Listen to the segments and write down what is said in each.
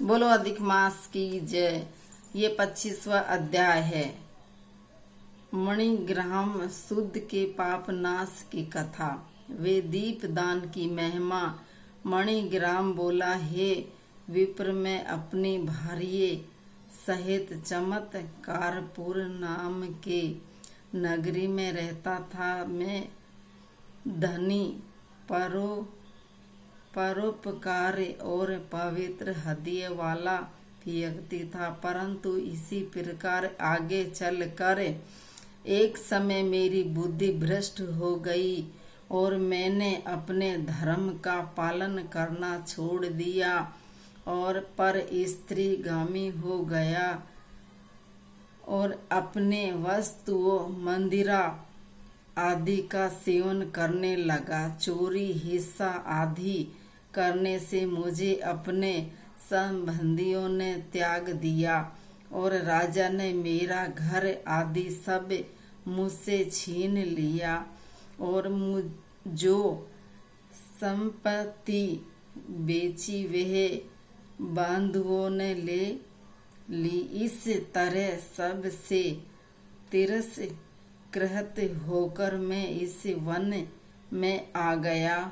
बोलो अधिक मास की जय। ये 25वां अध्याय है। मणिग्राम शुद्ध के पाप नाश की कथा। वे दीप दान की महिमा। मणिग्राम बोला, हे विप्र, मैं अपनी भार्य सहित चमत्कारपुर नाम के नगरी में रहता था। मैं धनी परोपकारी और पवित्र हृदय वाला व्यक्ति था, परंतु इसी प्रकार आगे चलकर एक समय मेरी बुद्धि भ्रष्ट हो गई और मैंने अपने धर्म का पालन करना छोड़ दिया और पर स्त्रीगामी हो गया और अपने वस्तुओं, मंदिरा आदि का सेवन करने लगा। चोरी, हिस्सा आदि करने से मुझे अपने संबंधियों ने त्याग दिया और राजा ने मेरा घर आदि सब मुझसे छीन लिया और जो संपत्ति बेची वह बंधुओं ने ले ली। इस तरह सबसे तिरस्कृत होकर मैं इस वन में आ गया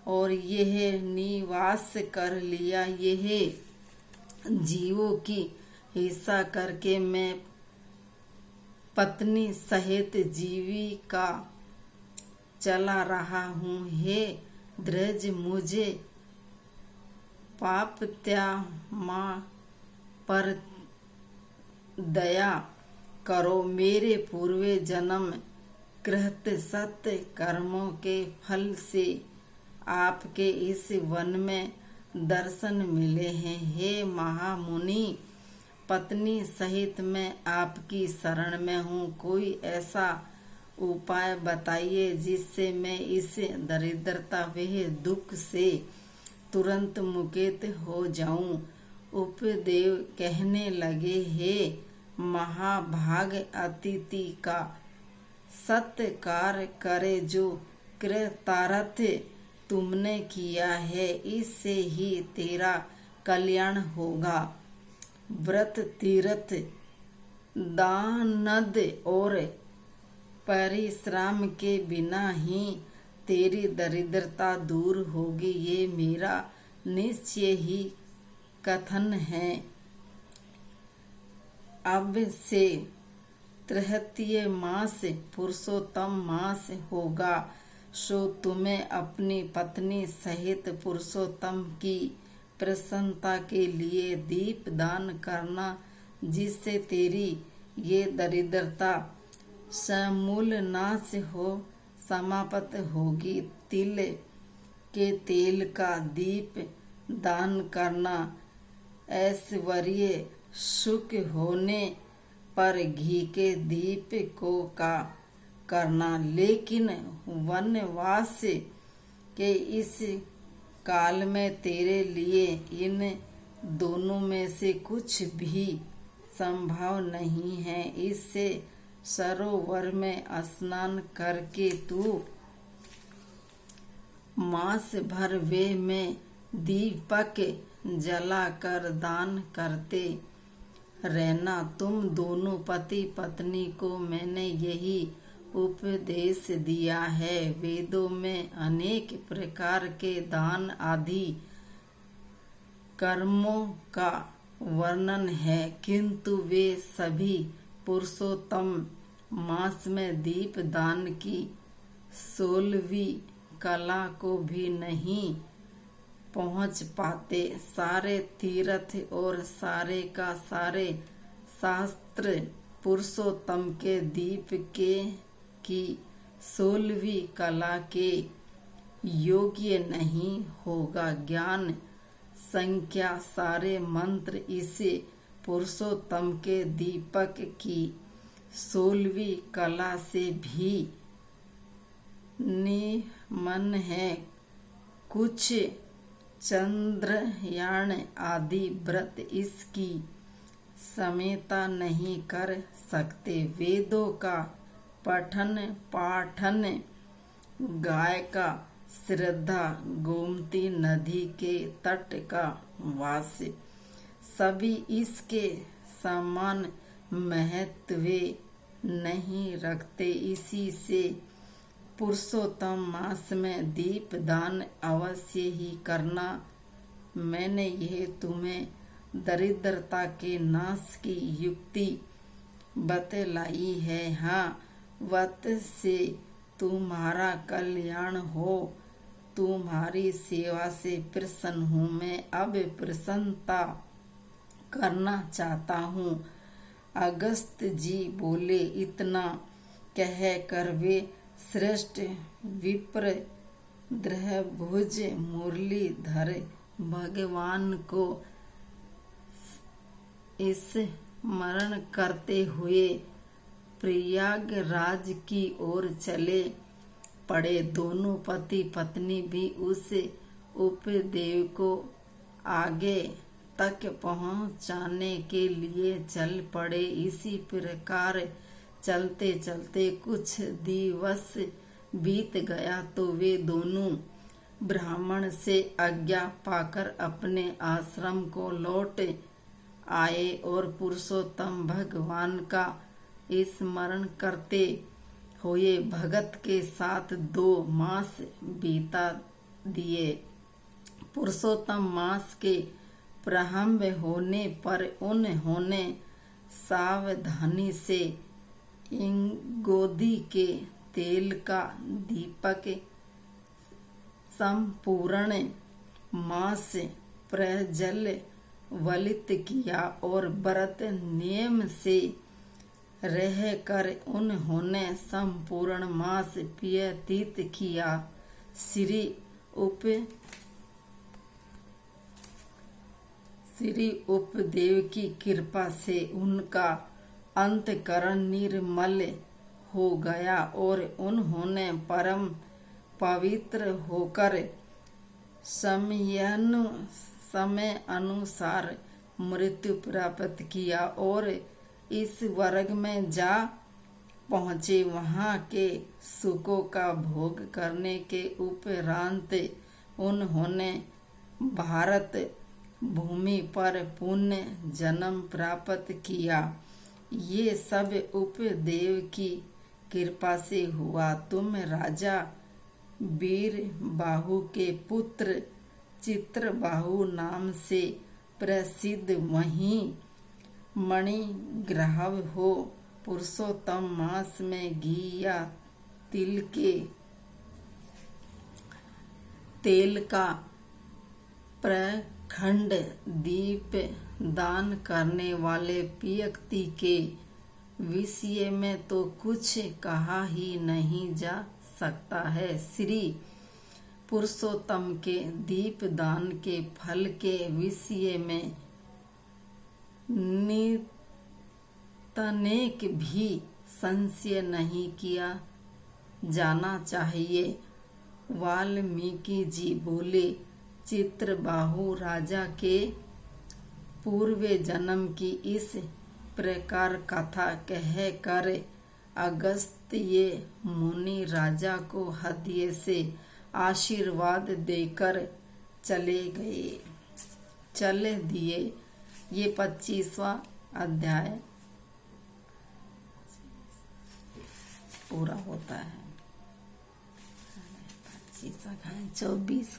और यह निवास कर लिया। यह जीवों की हिंसा करके मैं पत्नी सहित जीविका चला रहा हूँ। हे द्रज, मुझे पाप त्यामा पर दया करो। मेरे पूर्व जन्म कृत सत्य कर्मों के फल से आपके इस वन में दर्शन मिले हैं। हे महामुनि, पत्नी सहित मैं आपकी शरण में हूँ। कोई ऐसा उपाय बताइए जिससे मैं इस दरिद्रता वह दुख से तुरंत मुक्त हो जाऊं। उपदेव कहने लगे, हे महाभाग अतिथि का सत्कार करे। जो कृतार्थ तुमने किया है, इससे ही तेरा कल्याण होगा। व्रत, तीर्थ, दानद और परिश्रम के बिना ही तेरी दरिद्रता दूर होगी। ये मेरा निश्चय ही कथन है। अब से तृतीय मास पुरुषोत्तम मास होगा, सो तुम्हें अपनी पत्नी सहित पुरुषोत्तम की प्रसन्नता के लिए दीप दान करना, जिससे तेरी ये दरिद्रता समूल नाश हो समाप्त होगी। तिल के तेल का दीप दान करना, ऐश्वर्य सुख होने पर घी के दीप को का करना। लेकिन वनवास के इस काल में तेरे लिए इन दोनों में से कुछ भी संभव नहीं है। इससे सरोवर में स्नान करके तू मास भर वे में दीपक जलाकर दान करते रहना। तुम दोनों पति पत्नी को मैंने यही उपदेश दिया है। वेदों में अनेक प्रकार के दान आदि कर्मों का वर्णन है, किंतु वे सभी पुरुषोत्तम मास में दीप दान की 16वीं कला को भी नहीं पहुंच पाते। सारे तीर्थ और सारे का सारे शास्त्र पुरुषोत्तम के दीप के की 16वीं कला के योग्य नहीं होगा। ज्ञान संख्या सारे मंत्र इसे पुरुषोत्तम के दीपक की 16वीं कला से भी निम्न है। कुछ चंद्रयान आदि व्रत इसकी समेता नहीं कर सकते। वेदों का पठन पाठन, गाय का श्रद्धा, गोमती नदी के तट का वास, सभी इसके समान महत्व नहीं रखते। इसी से पुरुषोत्तम मास में दीपदान अवश्य ही करना। मैंने यह तुम्हें दरिद्रता के नाश की युक्ति बतलाई है। हाँ, वत से तुम्हारा कल्याण हो। तुम्हारी सेवा से प्रसन्न हूँ। मैं अब प्रसन्नता करना चाहता हूँ। अगस्त जी बोले। इतना कह कर वे श्रेष्ठ विप्र द्रभुज मुरलीधर भगवान को स्मरण करते हुए प्रयागराज की ओर चले पड़े। दोनों पति पत्नी भी उस उपदेव को आगे तक पहुंचाने के लिए चल पड़े। इसी प्रकार चलते चलते कुछ दिवस बीत गया तो वे दोनों ब्राह्मण से आज्ञा पाकर अपने आश्रम को लौट आए और पुरुषोत्तम भगवान का स्मरण करते हुए भगत के साथ 2 मास बीता दिए। पुरुषोत्तम मास के प्रारंभ होने पर उन्होंने सावधानी से इंगोदी के तेल का दीपक संपूर्ण मास प्रज्वलित किया और व्रत नियम से रहकर उन्होंने संपूर्ण मास व्यतीत किया। श्री उपदेव की कृपा से उनका अंतकरण निर्मल हो गया और उन्होंने परम पवित्र होकर समय अनुसार मृत्यु प्राप्त किया और इस वर्ग में जा पहुँचे। वहाँ के सुखों का भोग करने के उपरांत उन्होंने भारत भूमि पर पुण्य जन्म प्राप्त किया। ये सब उपदेव की कृपा से हुआ। तुम राजा वीरबाहु के पुत्र चित्रबाहु नाम से प्रसिद्ध वहीं मणिग्राह हो। पुरुषोत्तम मास में घी या तेल का प्रखंड दीप दान करने वाले व्यक्ति के विषय में तो कुछ कहा ही नहीं जा सकता है। श्री पुरुषोत्तम के दीपदान के फल के विषय में तनिक भी संशय नहीं किया जाना चाहिए। वाल्मीकि जी बोले, चित्रबाहु राजा के पूर्व जन्म की इस प्रकार कथा कह कर अगस्त्य मुनि राजा को हृदय से आशीर्वाद देकर चल दिए। ये 25वां अध्याय पूरा होता है। 25 24